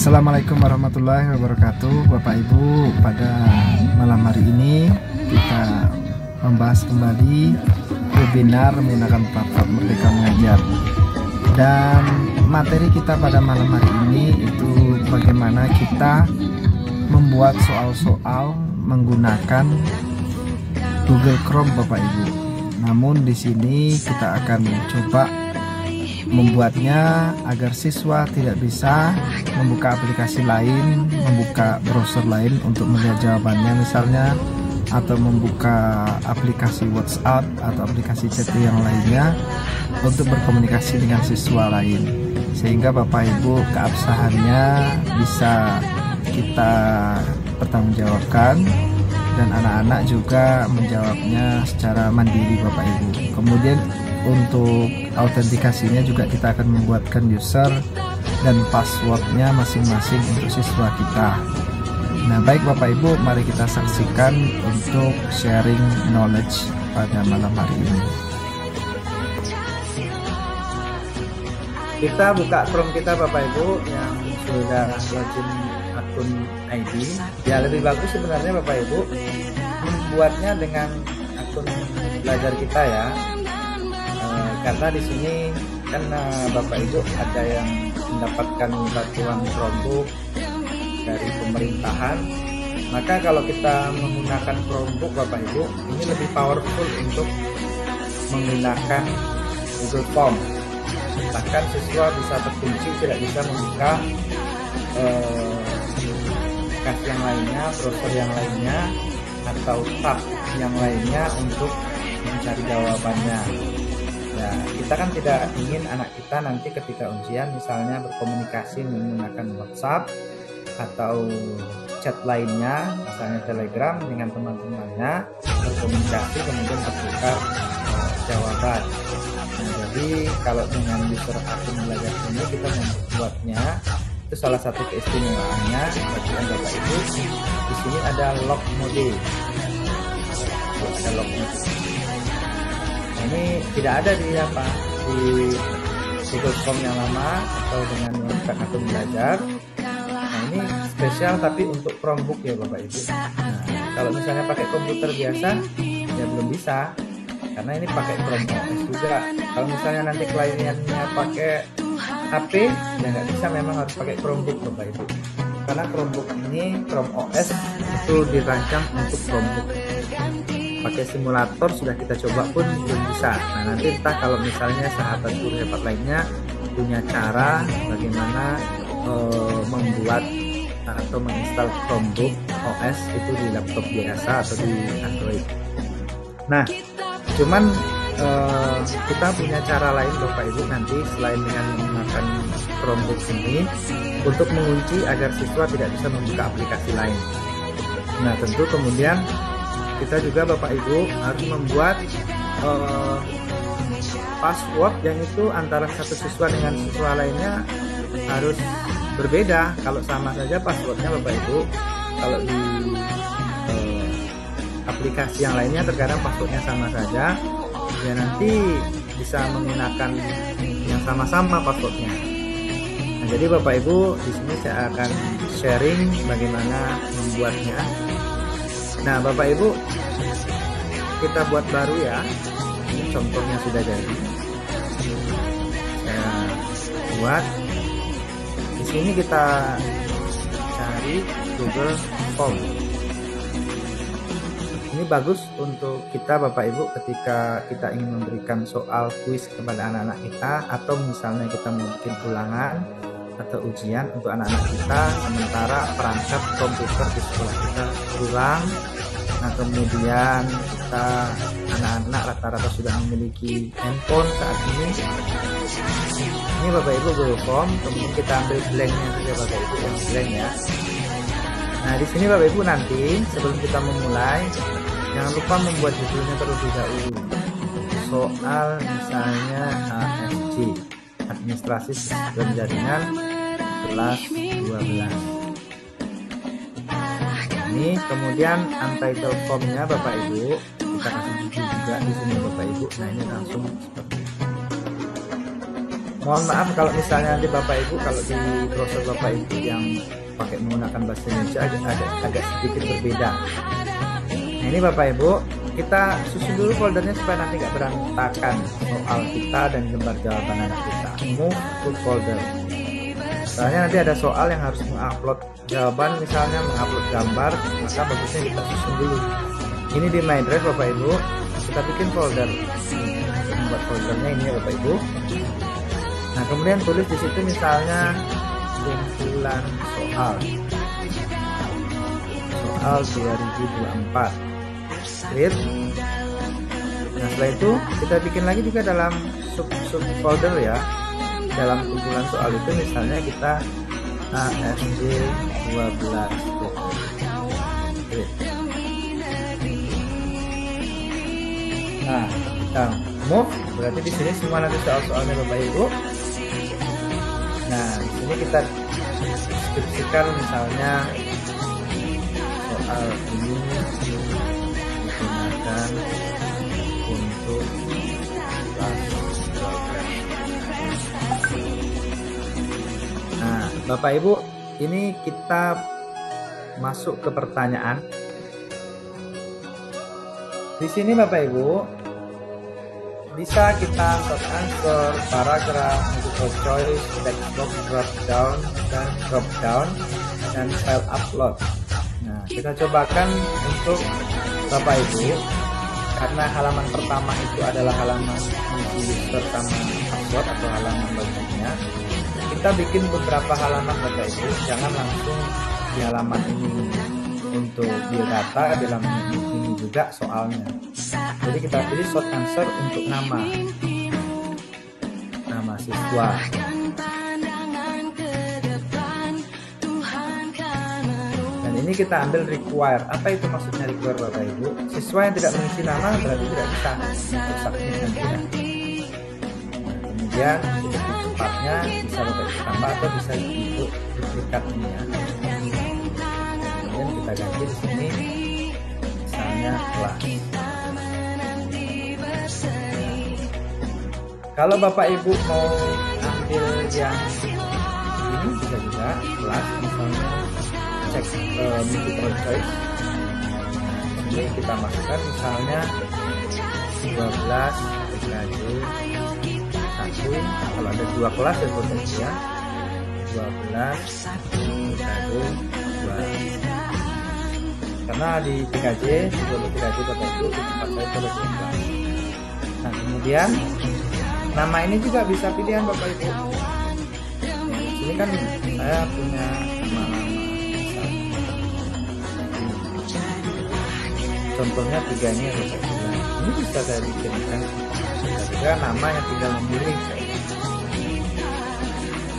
Assalamualaikum warahmatullahi wabarakatuh, Bapak Ibu. Pada malam hari ini kita membahas kembali webinar menggunakan platform Merdeka Mengajar. Dan materi kita pada malam hari ini itu bagaimana kita membuat soal-soal menggunakan Google Chrome, Bapak Ibu. Namun di sini kita akan coba membuatnya agar siswa tidak bisa membuka aplikasi lain, membuka browser lain untuk melihat jawabannya misalnya, atau membuka aplikasi WhatsApp atau aplikasi chat yang lainnya untuk berkomunikasi dengan siswa lain, sehingga Bapak Ibu keabsahannya bisa kita pertanggungjawabkan dan anak-anak juga menjawabnya secara mandiri, Bapak Ibu. Kemudian untuk autentikasinya juga kita akan membuatkan user dan passwordnya masing-masing untuk siswa kita. Nah, baik Bapak Ibu, mari kita saksikan untuk sharing knowledge pada malam hari ini. Kita buka Chrome kita, Bapak Ibu, yang sudah login akun ID. Ya, lebih bagus sebenarnya Bapak Ibu membuatnya dengan akun belajar kita ya. Karena di sini kan Bapak Ibu ada yang mendapatkan bantuan Chromebook dari pemerintahan, maka kalau kita menggunakan Chromebook Bapak Ibu ini lebih powerful untuk menggunakan Google Form. Bahkan siswa bisa terkunci, tidak bisa membuka aplikasi yang lainnya, browser yang lainnya, atau tab yang lainnya untuk mencari jawabannya. Ya, kita kan tidak ingin anak kita nanti ketika ujian misalnya berkomunikasi menggunakan WhatsApp atau chat lainnya, misalnya Telegram, dengan teman-temannya, berkomunikasi kemudian bertukar jawaban. Nah, jadi kalau dengan user akun belajar ini kita membuatnya, itu salah satu keistimewaannya bagi Bapak Ibu. Di sini ada lock mode. Ada lock mode. Ini tidak ada di Google Form yang lama atau dengan menggunakan akun belajar. Nah, ini spesial tapi untuk Chromebook ya Bapak Ibu. Nah, kalau misalnya pakai komputer biasa ya belum bisa, karena ini pakai Chrome OS juga. Kalau misalnya nanti kliennya pakai HP ya nggak bisa, memang harus pakai Chromebook Bapak Ibu. Karena Chromebook ini, Chrome OS itu dirancang untuk Chromebook. Pakai simulator sudah kita coba pun belum bisa. Nah, nanti entah kalau misalnya sahabat guru hebat lainnya punya cara bagaimana membuat atau menginstal Chromebook OS itu di laptop biasa atau di Android. Nah, cuman kita punya cara lain Bapak Ibu nanti selain dengan menggunakan Chromebook ini untuk mengunci agar siswa tidak bisa membuka aplikasi lain. Nah, tentu kemudian kita juga Bapak Ibu harus membuat password yang itu antara satu siswa dengan siswa lainnya harus berbeda. Kalau sama saja passwordnya Bapak Ibu, kalau di aplikasi yang lainnya terkadang passwordnya sama saja, ya nanti bisa menggunakan yang sama-sama passwordnya. Nah, jadi Bapak Ibu di sini saya akan sharing bagaimana membuatnya. Nah, Bapak Ibu, kita buat baru ya. Ini contohnya sudah jadi. Saya buat. Di sini kita cari Google Form. Ini bagus untuk kita Bapak Ibu ketika kita ingin memberikan soal kuis kepada anak-anak kita, atau misalnya kita mungkin ulangan atau ujian untuk anak-anak kita sementara perangkat komputer di sekolah kita kurang. Nah, kemudian kita anak-anak rata-rata sudah memiliki handphone saat ini. Ini Bapak Ibu Google Form, kemudian kita ambil blanknya saja Bapak Ibu, yang blank ya. Nah, di sini Bapak Ibu nanti sebelum kita memulai jangan lupa membuat judulnya terlebih dahulu. Soal misalnya ASJ, Administrasi Sistem Jaringan kelas 12. Ini kemudian untitled formnya Bapak Ibu kita kasih judul juga di sini Bapak Ibu. Nah, ini langsung seperti ini. Mohon maaf kalau misalnya nanti Bapak Ibu, kalau di browser Bapak Ibu yang pakai menggunakan bahasa Indonesia agak sedikit berbeda. Nah ini Bapak Ibu, kita susun dulu foldernya supaya nanti nggak berantakan soal kita dan gambar jawaban anak kita. Move to folder. Soalnya nanti ada soal yang harus mengupload jawaban, misalnya mengupload gambar, maka bagusnya kita susun dulu. Ini di My Drive Bapak Ibu, kita bikin folder. Untuk membuat foldernya ini ya Bapak Ibu. Nah kemudian tulis di situ misalnya kumpulan soal 2024. Create. Nah setelah itu kita bikin lagi juga dalam sub folder ya. Dalam kumpulan soal itu misalnya kita ASD 12. Nah kita move, berarti di sini semua nanti soal-soalnya Bapak Ibu. Nah di sini kita deskripsikan misalnya soal ini digunakan untuk kelas 12. Nah Bapak Ibu, ini kita masuk ke pertanyaan. Di sini Bapak Ibu bisa kita short answer, paragraf, multiple choice, text box, drop down, dan file upload. Nah, kita cobakan untuk Bapak Ibu, karena halaman pertama itu adalah halaman user sama password atau halaman loginnya. Kita bikin beberapa halaman Bapak Ibu, jangan langsung di halaman ini untuk biodata, di halaman ini juga soalnya. Jadi kita pilih short answer untuk nama siswa. Dan ini kita ambil require. Apa itu maksudnya require Bapak Ibu? Siswa yang tidak mengisi nama berarti tidak bisa untuk submit nantinya. Nah, kemudian untuk cepatnya bisa Bapak Ibu tambah atau bisa untuk duplikat ini ya. Kemudian kita ganti di sini misalnya kelas. Kalau Bapak Ibu mau ambil yang ini bisa juga kelas, misalnya cek multiple choice. Nah, ini kita masukkan misalnya 12 PKJ 1. Kalau ada 2 kelas ya potensi ya, 12 PKJ 2. Karena di PKJ 12 PKJ Bapak Ibu tempat saya terus kelas. Nah kemudian nama ini juga bisa pilihan Bapak Ibu. Nah, di sini kan saya punya nama-nama. Contohnya 3 ini ya Bapak Ibu. Ini bisa saya bikinkan juga nama yang tinggal memilih.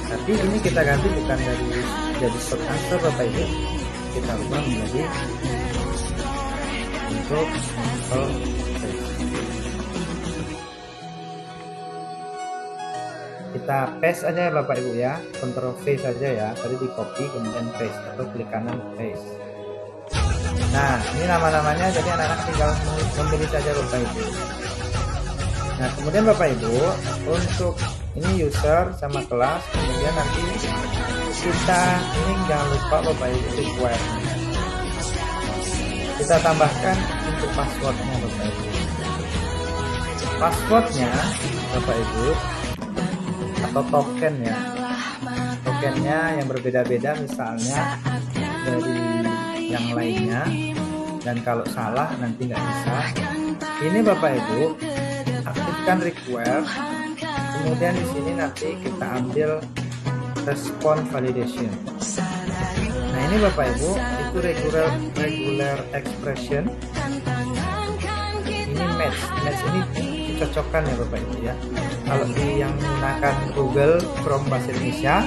Tapi ini kita ganti bukan jadi short answer Bapak Ibu. Kita ubah menjadi untuk simple. Kita paste aja ya Bapak Ibu ya, Ctrl V saja ya, tadi di copy kemudian paste atau klik kanan paste. Nah ini nama-namanya, jadi anak-anak tinggal memilih saja Bapak Ibu. Nah kemudian Bapak Ibu untuk ini user sama kelas, kemudian nanti kita ini jangan lupa Bapak Ibu require. Kita tambahkan untuk passwordnya Bapak Ibu. Passwordnya Bapak Ibu atau token ya, tokennya yang berbeda-beda misalnya dari yang lainnya, dan kalau salah nanti nggak bisa. Ini Bapak Ibu aktifkan require, kemudian di sini nanti kita ambil respon validation. Nah ini Bapak Ibu itu regular expression, ini match ini cocokkan ya Bapak Ibu ya. Kalau di yang menggunakan Google Chrome bahasa Indonesia,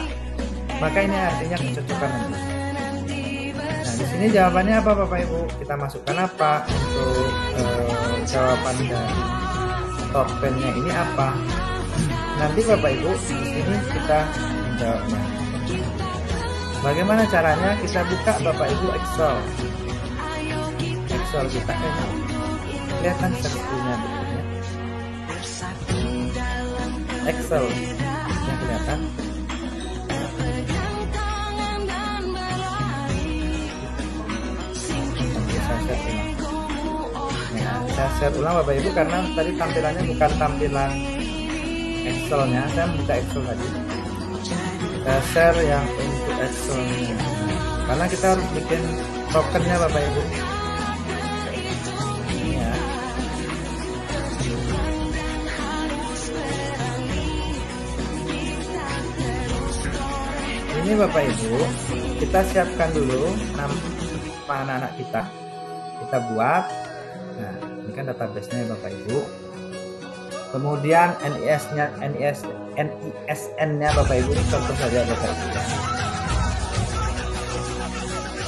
maka ini artinya kecocokan nanti. Nah di sini jawabannya apa Bapak Ibu? Kita masukkan apa untuk jawaban dari tokennya ini apa? Nanti Bapak Ibu di sini kita menjawabnya. Bagaimana caranya? Kita buka Bapak Ibu Excel kita kelihatan sepertinya bentuknya. Excel yang kelihatan. Saya share ulang Bapak Ibu karena tadi tampilannya bukan tampilan Excelnya, saya buka Excel tadi. Saya share yang untuk Excelnya, karena kita harus bikin tokennya Bapak Ibu. Ya. Ini Bapak Ibu, kita siapkan dulu nama anak-anak kita buat. Nah, ini kan database-nya Bapak Ibu. Kemudian NISN-nya Bapak Ibu, contoh saja Bapak Ibu.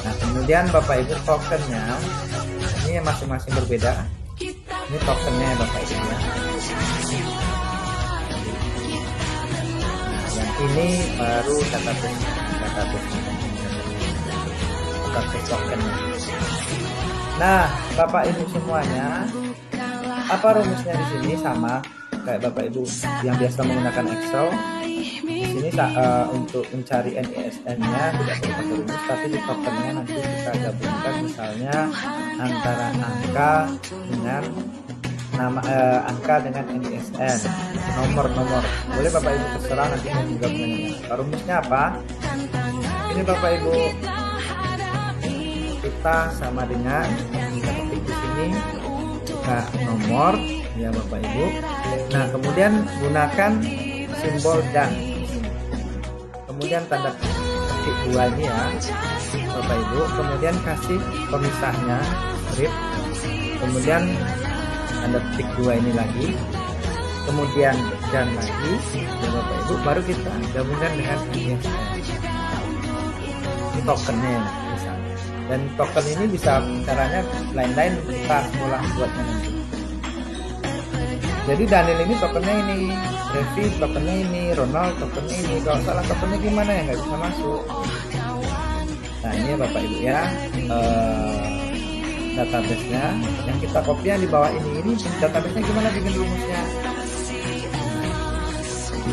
Nah, kemudian Bapak Ibu tokennya ini masing-masing berbeda. Ini tokennya Bapak Ibu ya. Nah, yang ini baru database tokennya. Nah, Bapak Ibu semuanya, apa rumusnya di sini sama kayak Bapak Ibu yang biasa menggunakan Excel. Di sini untuk mencari NISN-nya tidak perlu pakai rumus, tapi di tokennya nanti kita gabungkan misalnya antara angka dengan angka dengan NISN, nomor. Boleh Bapak Ibu terserah nanti menggabungkannya. Rumusnya apa? Ini Bapak Ibu, kita sama dengan kita ketik di sini kita nomor ya Bapak Ibu. Nah, kemudian gunakan simbol dan, kemudian tanda petik 2 ini ya Bapak Ibu, kemudian kasih pemisahnya strip, kemudian tanda petik 2 ini lagi, kemudian dan lagi ya Bapak Ibu, baru kita gabungkan dengan ISN. Ini tokennya misalnya. Dan token ini bisa caranya lain-lain, kita sekolah buatnya nanti. Jadi Daniel ini tokennya ini, Revi tokennya ini, Ronald tokennya ini. Kalau salah tokennya gimana ya, nggak bisa masuk. Nah, ini ya Bapak Ibu ya, database-nya yang kita copy yang di bawah ini database-nya gimana bikin rumusnya.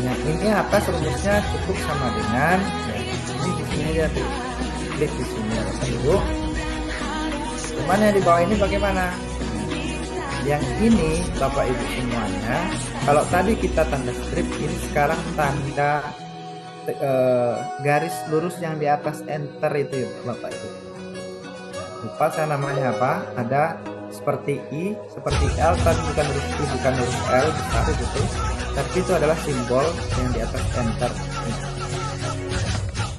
Nah, ini atas rumusnya cukup sama dengan ya, ini di sini aja tuh. Klik di sini ya Bapak Ibu. Cuman yang di bawah ini bagaimana? Yang ini Bapak Ibu semuanya, kalau tadi kita tanda strip, ini sekarang tanda garis lurus yang di atas enter itu ya Bapak Ibu. Lupa saya namanya apa? Ada seperti I, seperti L, tapi bukan huruf I, bukan huruf L besar itu, tapi itu adalah simbol yang di atas enter.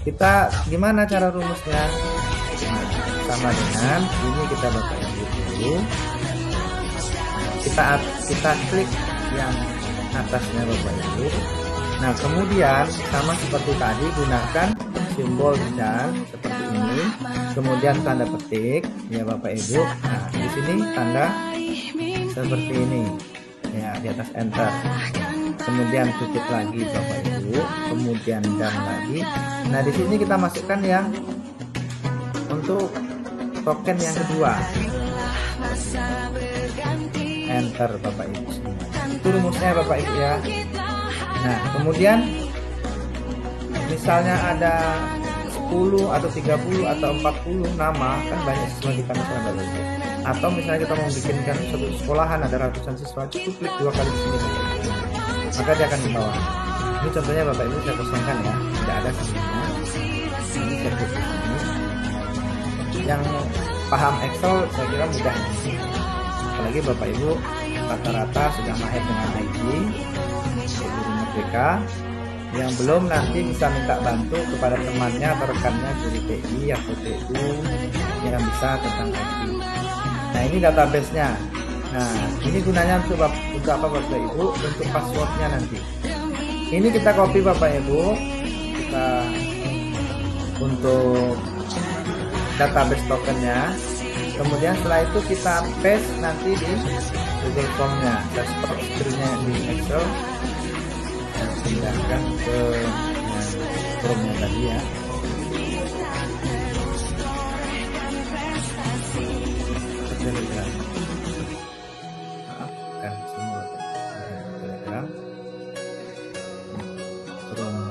Kita gimana cara rumusnya? Nah, sama dengan ini kita Bapak Ibu dulu. Kita klik yang atasnya Bapak Ibu. Nah, kemudian sama seperti tadi gunakan simbol dan seperti ini. Kemudian tanda petik ya Bapak Ibu. Nah, di sini tanda seperti ini. Ya, di atas enter. Kemudian tutup lagi Bapak Ibu, kemudian dan lagi. Nah, di sini kita masukkan yang untuk token yang kedua. Enter Bapak Ibu semua. Itu rumusnya Bapak Ibu ya. Nah, kemudian misalnya ada 10 atau 30 atau 40 nama, kan banyak siswa kita misalnya Bapak Ibu. Atau misalnya kita mau bikinkan satu sekolahan ada ratusan siswa, cukup klik 2 kali di sini Bapak Ibu. Maka dia akan di bawah. Ini contohnya Bapak Ibu saya kosongkan ya, tidak ada sebelumnya. Ini saya klik di sini. Yang paham Excel saya kira mudah. Apalagi Bapak Ibu rata-rata sudah mahir dengan IT, Guru Merdeka. Yang belum nanti bisa minta bantu kepada temannya atau rekannya guru TI atau TU yang bisa tentang IT. Nah, ini database-nya. Nah, ini gunanya untuk apa Bapak Ibu? Untuk passwordnya nanti. Ini kita copy Bapak Ibu. Kita untuk database tokennya. Kemudian setelah itu kita paste nanti di Google Form-nya. Kita screen-nya di Excel. Dan pindahkan ke Chrome-nya tadi ya. Telegram. Maaf, kan semua Telegram. Chrome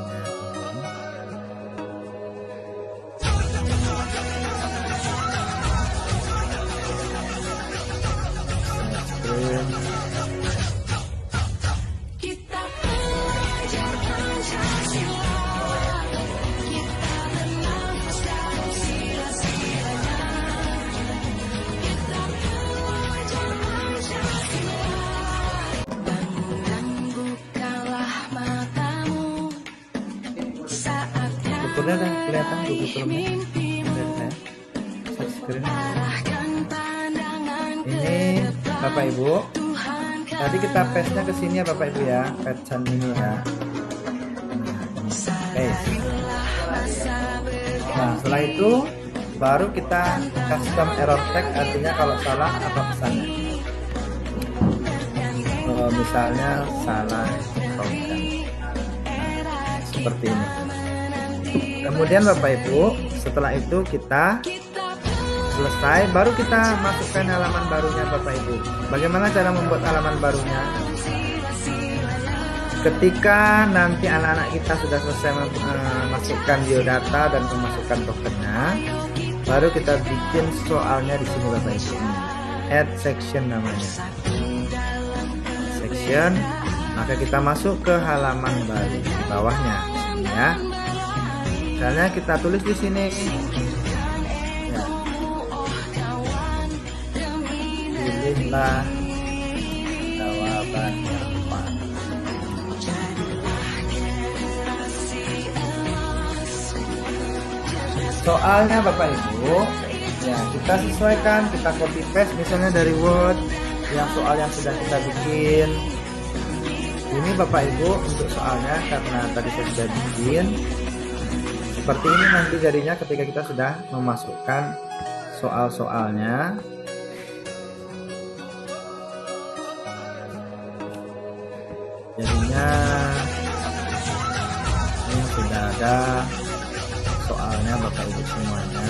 Udah kelihatan Google Chrome-nya. Share screen. Ini Bapak Ibu. Tadi kita paste-nya ke sini ya Bapak Ibu ya, paste ini ya. Nah, setelah itu baru kita custom error tag, artinya kalau salah apa pesannya. Misalnya salah program. Seperti ini. Kemudian Bapak Ibu, setelah itu kita selesai, baru kita masukkan halaman barunya Bapak Ibu. Bagaimana cara membuat halaman barunya? Ketika nanti anak-anak kita sudah selesai memasukkan biodata dan memasukkan tokennya, baru kita bikin soalnya di sini Bapak Ibu. Add section namanya. Section, maka kita masuk ke halaman baru di bawahnya, ya. Misalnya kita tulis di sini. Ya. Pilihlah jawaban yang tepat. Soalnya Bapak Ibu, ya kita sesuaikan, kita copy paste misalnya dari Word yang soal yang sudah kita bikin. Ini Bapak Ibu untuk soalnya, karena tadi saya sudah bikin. Seperti ini nanti jadinya ketika kita sudah memasukkan soal-soalnya. Jadinya ini sudah ada soalnya Bapak Ibu semuanya.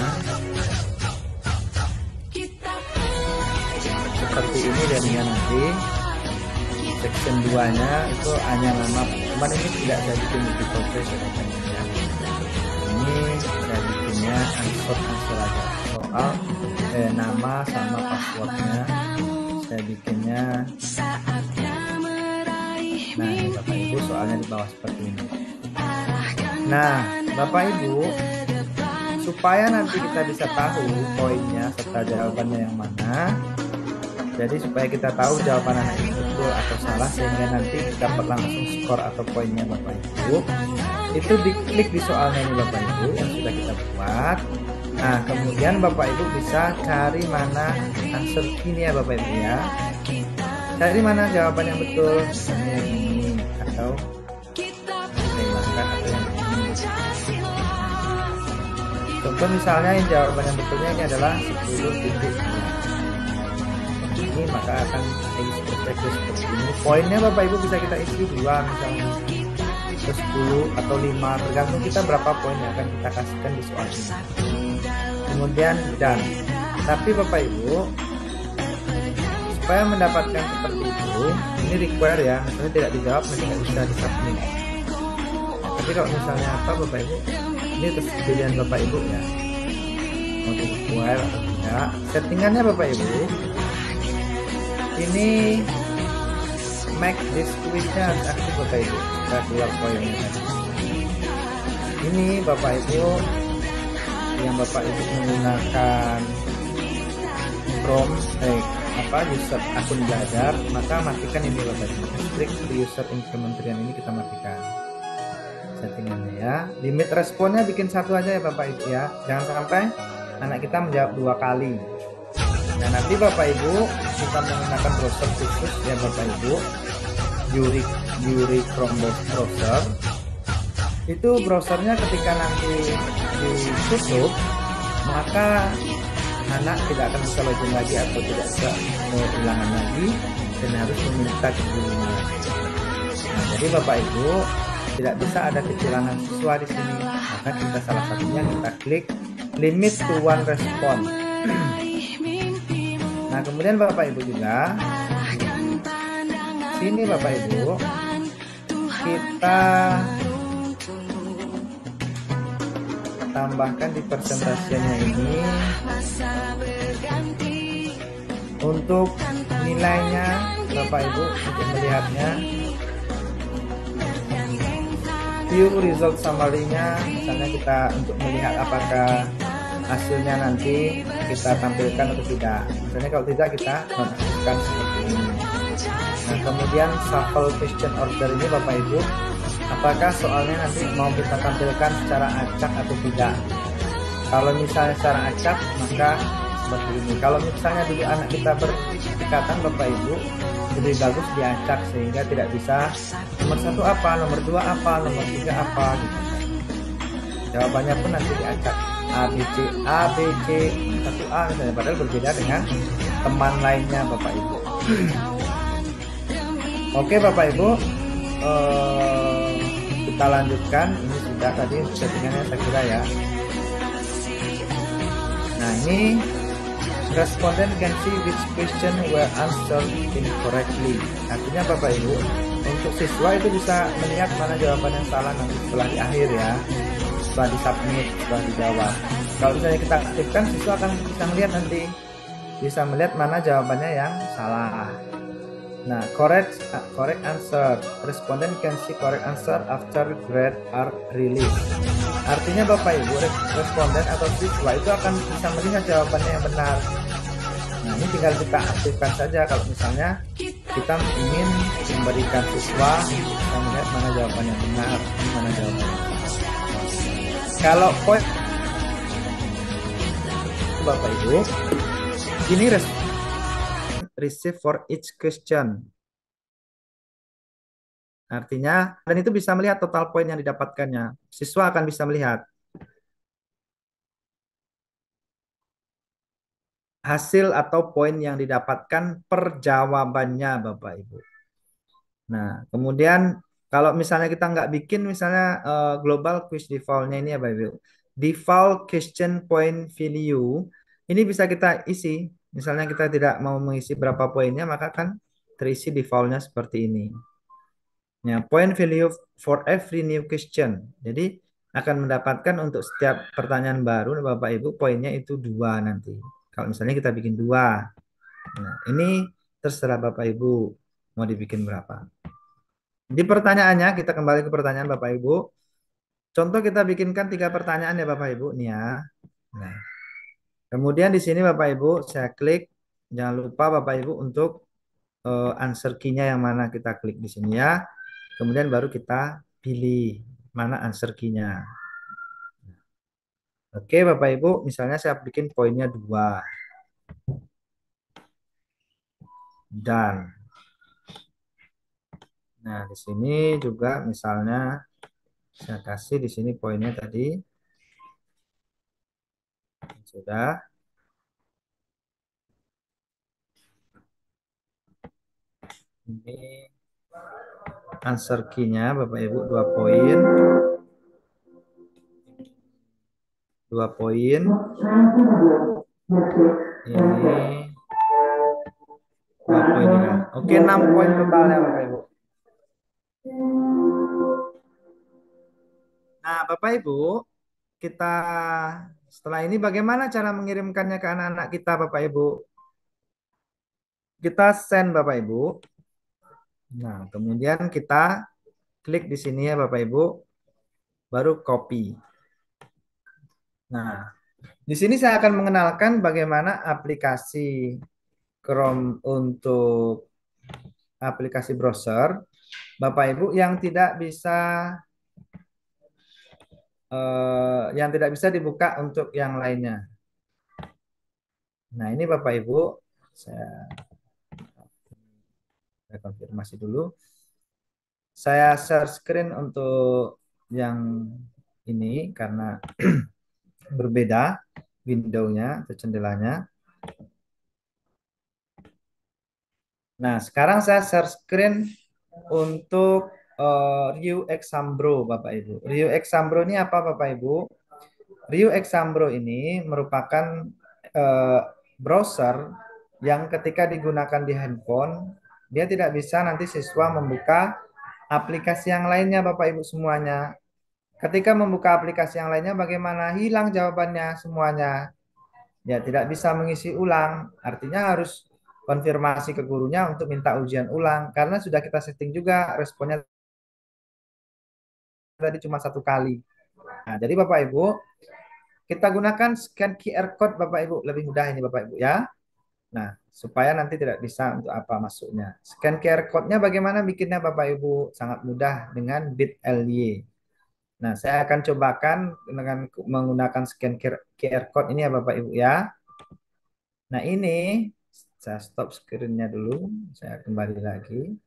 Seperti ini jadinya nanti. Section 2-nya itu hanya nama, cuman ini tidak saya bikin di proses ya. Ini saya bikinnya answer aja, soal nama sama passwordnya saya bikinnya. Nah ini Bapak Ibu soalnya di bawah seperti ini. Nah Bapak Ibu, supaya nanti kita bisa tahu poinnya serta jawabannya yang mana, jadi supaya kita tahu jawaban anak itu betul atau salah, sehingga nanti dapat langsung skor atau poinnya Bapak Ibu, itu diklik di soalnya ini Bapak Ibu yang sudah kita buat. Nah kemudian Bapak Ibu bisa cari mana answer ini ya Bapak Ibu ya, cari mana jawaban yang betul, misalnya yang ini atau hilangkan atau yang ini. Contoh misalnya yang jawaban yang betulnya ini adalah 10.2. Ini maka akan seperti ini. Poinnya Bapak Ibu bisa kita isi 2 misalnya, ke 10 atau 5, tergantung kita berapa poin yang akan kita kasihkan di soal ini. Kemudian dan, tapi Bapak Ibu, supaya mendapatkan seperti itu, ini require ya, misalnya tidak dijawab nanti nggak bisa di submit. Tapi kalau misalnya apa Bapak Ibu, ini terus pilihan Bapak Ibu ya, mau di require atau tidak. Settingannya Bapak Ibu, ini make this quiz-nya harus aktif Bapak Ibu, kita keluar poinnya tadi. Ini Bapak Ibu yang Bapak Ibu menggunakan Chrome user akun belajar, maka matikan ini Bapak Ibu, strict user kementerian ini kita matikan settingannya ya. Limit responnya bikin 1 aja ya Bapak Ibu ya, jangan sampai anak kita menjawab 2 kali. Nah nanti Bapak Ibu kita menggunakan browser khusus ya Bapak Ibu, Yuri Chrome browser. Itu browsernya ketika nanti ditutup, maka anak tidak akan bisa login lagi atau tidak bisa ulangan lagi dan harus meminta kecurangan. Nah jadi Bapak Ibu tidak bisa ada kecurangan siswa di sini, maka kita salah satunya kita klik limit to 1 response. Nah kemudian Bapak Ibu juga sini Bapak Ibu kita tambahkan di presentasinya ini untuk nilainya Bapak Ibu, untuk melihatnya view result summary-nya, misalnya kita untuk melihat apakah hasilnya nanti kita tampilkan atau tidak. Misalnya kalau tidak kita nonaktifkan seperti ini. Nah kemudian shuffle question order ini Bapak Ibu apakah soalnya nanti mau kita tampilkan secara acak atau tidak. Kalau misalnya secara acak, maka seperti ini. Kalau misalnya dulu anak kita berdekatan Bapak Ibu, lebih bagus diacak sehingga tidak bisa nomor satu apa, nomor dua apa, nomor tiga apa gitu. Jawabannya pun nanti diacak A B C A B C 1A misalnya, padahal berbeda dengan teman lainnya Bapak Ibu. Oke Bapak Ibu, kita lanjutkan. Ini sudah tadi settingannya saya kira ya. Nah ini respondent can see which question were answered incorrectly. Artinya Bapak Ibu, untuk siswa itu bisa melihat mana jawaban yang salah nanti setelah di akhir ya, setelah disubmit, setelah dijawab. Kalau misalnya kita aktifkan, siswa akan bisa melihat nanti, bisa melihat mana jawabannya yang salah. Nah, correct answer. Respondent can see correct answer after grade are released. Artinya Bapak Ibu, responden atau siswa itu akan bisa melihat jawabannya yang benar. Nah, ini tinggal kita aktifkan saja kalau misalnya kita ingin memberikan siswa bisa melihat mana jawaban yang benar, mana jawaban yang salah. Kalau poin Bapak Ibu, ini receive for each question. Artinya, dan itu bisa melihat total poin yang didapatkannya. Siswa akan bisa melihat hasil atau poin yang didapatkan per jawabannya Bapak Ibu. Nah, kemudian kalau misalnya kita nggak bikin misalnya global quiz default-nya ini ya Bapak Ibu. Default question point value ini bisa kita isi. Misalnya kita tidak mau mengisi berapa poinnya, maka kan terisi default-nya seperti ini. Ya, point value for every new question. Jadi akan mendapatkan untuk setiap pertanyaan baru Bapak Ibu poinnya itu 2 nanti. Kalau misalnya kita bikin 2. Nah, ini terserah Bapak Ibu mau dibikin berapa. Di pertanyaannya kita kembali ke pertanyaan Bapak Ibu. Contoh kita bikinkan 3 pertanyaan ya Bapak Ibu nih ya. Nah, kemudian di sini Bapak Ibu saya klik. Jangan lupa Bapak Ibu untuk answer key-nya yang mana kita klik di sini ya. Kemudian baru kita pilih mana answer key-nya. Oke Bapak Ibu, misalnya saya bikin poinnya 2. Dan nah di sini juga misalnya saya kasih di sini poinnya tadi sudah. Ini answer key-nya Bapak Ibu 2 poin. 2 poin. Ini 2 poin juga. Oke, 6 poin totalnya Bapak Ibu. Nah, Bapak Ibu, kita setelah ini bagaimana cara mengirimkannya ke anak-anak kita Bapak Ibu? Kita send Bapak Ibu. Nah, kemudian kita klik di sini ya Bapak Ibu, baru copy. Nah, di sini saya akan mengenalkan bagaimana aplikasi Chrome untuk aplikasi browser Bapak Ibu yang tidak bisa dibuka untuk yang lainnya. Nah, ini Bapak Ibu saya konfirmasi dulu. Saya share screen untuk yang ini karena berbeda window-nya atau jendelanya. Nah, sekarang saya share screen untuk Ryu Exambro Bapak Ibu. Ryu Exambro ini apa Bapak Ibu? Ryu Exambro ini merupakan browser yang ketika digunakan di handphone, dia tidak bisa nanti siswa membuka aplikasi yang lainnya Bapak Ibu semuanya. Ketika membuka aplikasi yang lainnya bagaimana? Hilang jawabannya semuanya. Ya, tidak bisa mengisi ulang. Artinya harus konfirmasi ke gurunya untuk minta ujian ulang karena sudah kita setting juga responnya tadi cuma 1 kali. Nah, jadi Bapak Ibu, kita gunakan scan QR code Bapak Ibu, lebih mudah ini Bapak Ibu ya. Nah, supaya nanti tidak bisa untuk apa masuknya. Scan QR code-nya bagaimana bikinnya Bapak Ibu? Sangat mudah dengan bit.ly. Nah, saya akan cobakan dengan menggunakan scan QR code ini ya Bapak Ibu ya. Nah, ini saya stop screen-nya dulu. Saya kembali lagi.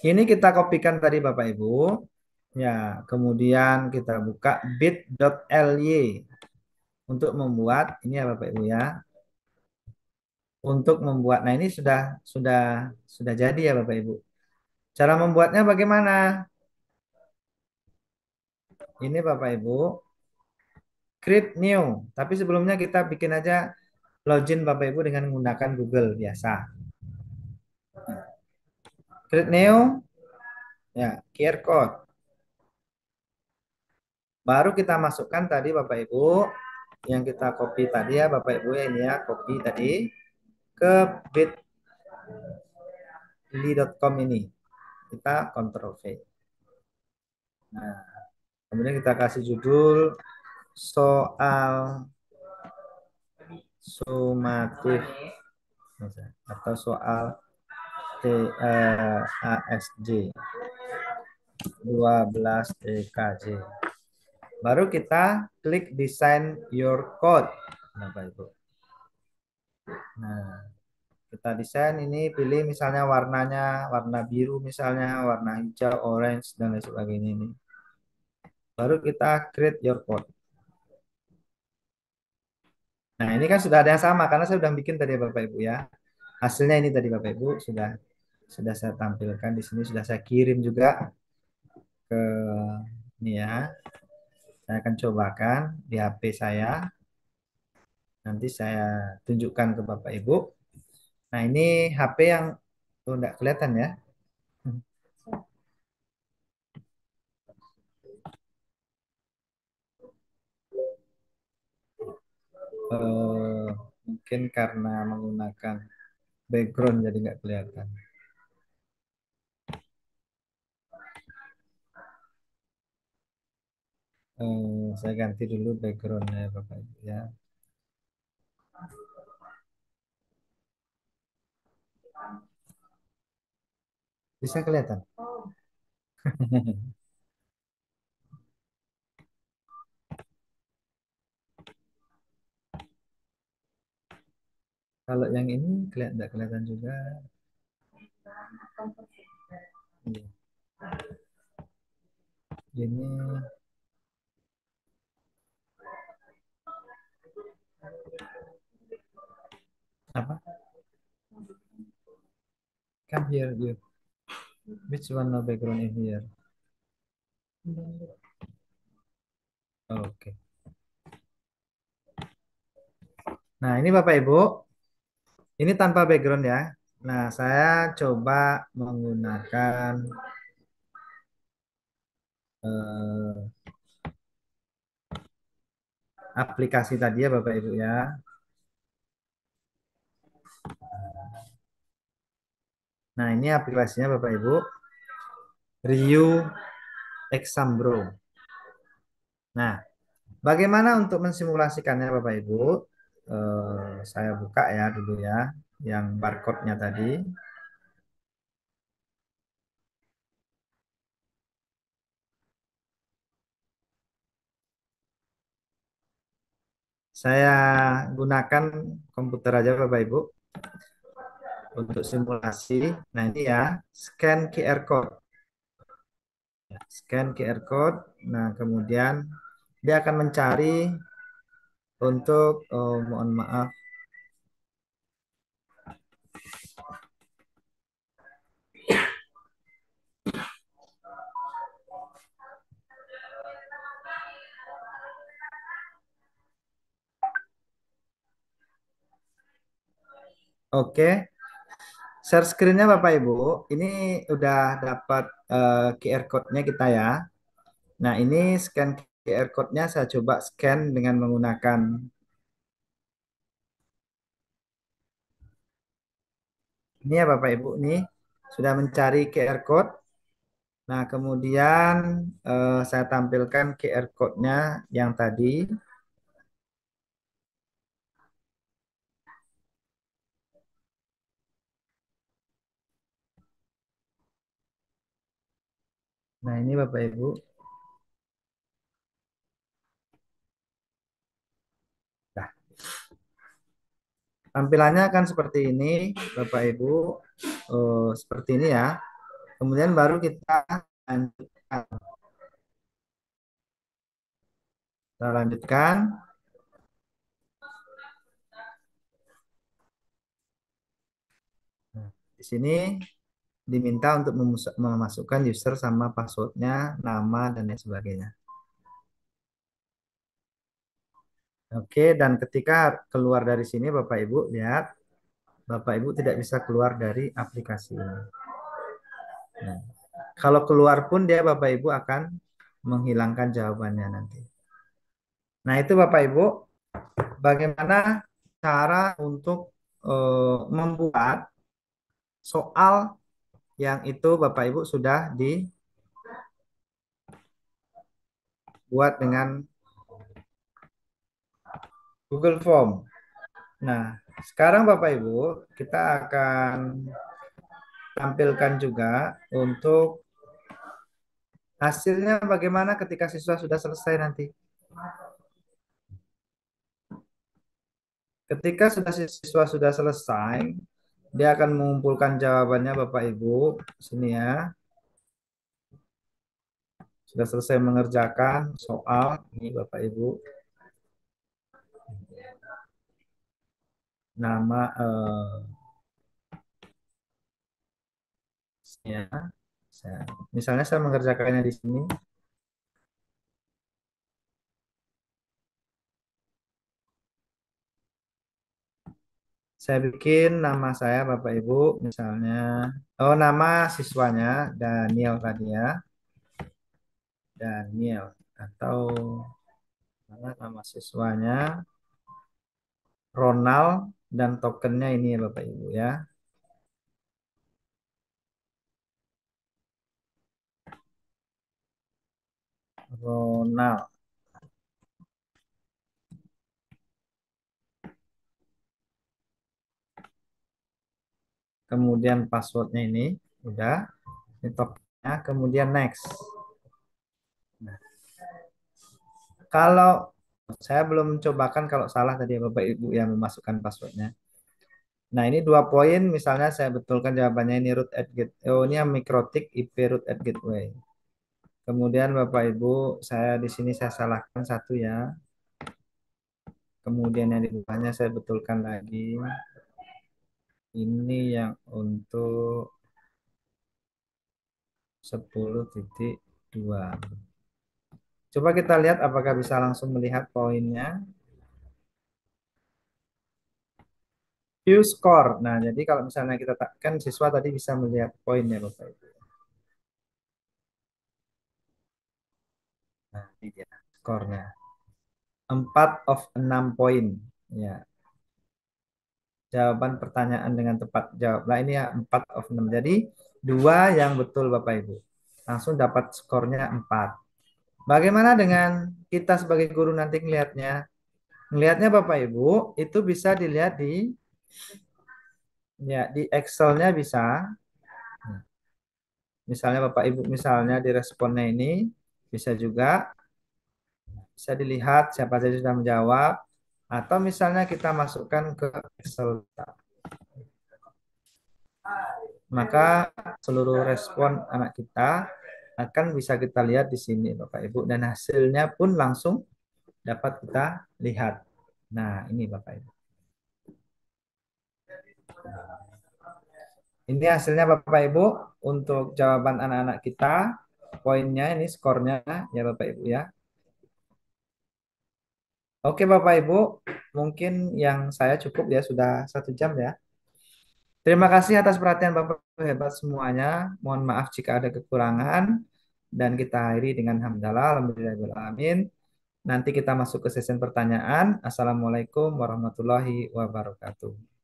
Ini kita kopikan tadi Bapak Ibu. Ya, kemudian kita buka bit.ly untuk membuat ini ya Bapak Ibu ya. Untuk membuat. Nah, ini sudah jadi ya Bapak Ibu. Cara membuatnya bagaimana? Ini Bapak Ibu, create new. Tapi sebelumnya kita bikin aja login Bapak Ibu dengan menggunakan Google biasa. Create new, ya QR code. Baru kita masukkan tadi Bapak Ibu yang kita copy tadi ya Bapak Ibu ya, ini ya copy tadi ke bit.ly.com ini. Kita Ctrl V. Nah, kemudian kita kasih judul soal sumatif atau soal ASJ 12 TKJ. Baru kita klik design your code. Bapak Ibu. Nah, kita desain ini pilih misalnya warnanya warna biru misalnya, warna hijau, orange dan lain sebagainya ini. Baru kita create your code. Nah, ini kan sudah ada yang sama karena saya sudah bikin tadi Bapak Ibu ya. Hasilnya ini tadi Bapak Ibu sudah saya tampilkan di sini, sudah saya kirim juga ke ini ya. Saya akan cobakan di HP saya. Nanti saya tunjukkan ke Bapak Ibu. Nah, ini HP yang enggak kelihatan ya. Eh, Mungkin karena menggunakan background jadi nggak kelihatan. Saya ganti dulu backgroundnya Bapak Ibu ya. Bisa kelihatan? Kalau yang ini kelihatan nggak kelihatan juga. Iya. Ini apa? Come here, you. Which one no background in here? Oke. Nah, ini Bapak Ibu, ini tanpa background ya. Nah, saya coba menggunakan eh, aplikasi tadi ya Bapak Ibu ya. Nah, ini aplikasinya Bapak Ibu. Ryu Exambro. Nah, bagaimana untuk mensimulasikannya Bapak Ibu? Saya buka ya dulu ya, yang barcode-nya tadi. Saya gunakan komputer aja Bapak Ibu untuk simulasi. Nah, ini ya, scan QR code. Ya, scan QR code. Nah, kemudian dia akan mencari untuk, oh, mohon maaf. Oke, share screen-nya Bapak Ibu. Ini udah dapat QR code-nya kita ya. Nah, ini scan QR code-nya saya coba scan dengan menggunakan Ini ya Bapak Ibu nih sudah mencari QR code. Nah, kemudian saya tampilkan QR code-nya yang tadi. Nah, ini Bapak Ibu. Nah, tampilannya akan seperti ini, Bapak Ibu. Seperti ini ya. Kemudian baru kita lanjutkan. Kita lanjutkan. Nah, di sini diminta untuk memasukkan user sama passwordnya, nama, dan lain sebagainya. Oke, dan ketika keluar dari sini, Bapak Ibu lihat, Bapak Ibu tidak bisa keluar dari aplikasi ini. Nah, kalau keluar pun dia Bapak Ibu akan menghilangkan jawabannya nanti. Nah, itu Bapak Ibu, bagaimana cara untuk membuat soal yang itu Bapak Ibu sudah dibuat dengan Google Form. Nah, sekarang Bapak Ibu, kita akan tampilkan juga untuk hasilnya bagaimana ketika siswa sudah selesai nanti. Ketika siswa sudah selesai, dia akan mengumpulkan jawabannya Bapak Ibu. Sini ya, sudah selesai mengerjakan soal. Ini Bapak Ibu, nama ya. Misalnya saya mengerjakannya di sini. Saya bikin nama saya Bapak Ibu, misalnya, oh nama siswanya Daniel tadi ya, Daniel atau mana nama siswanya Ronald dan tokennya ini ya Bapak Ibu ya, Ronald. Kemudian passwordnya ini udah, ini tokennya, kemudian next. Nah, kalau saya belum mencobakan kalau salah tadi ya Bapak Ibu yang memasukkan passwordnya. Nah, ini 2 poin. Misalnya saya betulkan jawabannya ini root at gateway. Oh, ini yang mikrotik IP root at gateway. Kemudian Bapak Ibu, saya di sini saya salahkan satu ya. Kemudian yang di bawahnya saya betulkan lagi. Ini yang untuk 10.2. Coba kita lihat apakah bisa langsung melihat poinnya. View score. Nah, jadi kalau misalnya kita kan siswa tadi bisa melihat poinnya Bapak Ibu. Nah, ini dia skornya. 4/6 poin. Ya, jawaban pertanyaan dengan tepat jawab. Nah, ini ya 4/6. Jadi dua yang betul Bapak Ibu. Langsung dapat skornya 4. Bagaimana dengan kita sebagai guru nanti ngelihatnya? Ngelihatnya Bapak Ibu itu bisa dilihat di Excel-nya bisa. Misalnya Bapak Ibu misalnya di responnya ini bisa juga bisa dilihat siapa saja sudah menjawab atau misalnya kita masukkan ke Excel. Maka seluruh respon anak kita akan bisa kita lihat di sini Bapak Ibu dan hasilnya pun langsung dapat kita lihat. Nah, ini Bapak Ibu. Ini hasilnya Bapak Ibu untuk jawaban anak-anak kita. Poinnya ini skornya ya Bapak Ibu ya. Oke Bapak Ibu, mungkin yang saya cukup ya sudah 1 jam ya. Terima kasih atas perhatian Bapak hebat semuanya. Mohon maaf jika ada kekurangan dan kita akhiri dengan hamdalah alhamdulillahirabbil. Nanti kita masuk ke sesi pertanyaan. Assalamualaikum warahmatullahi wabarakatuh.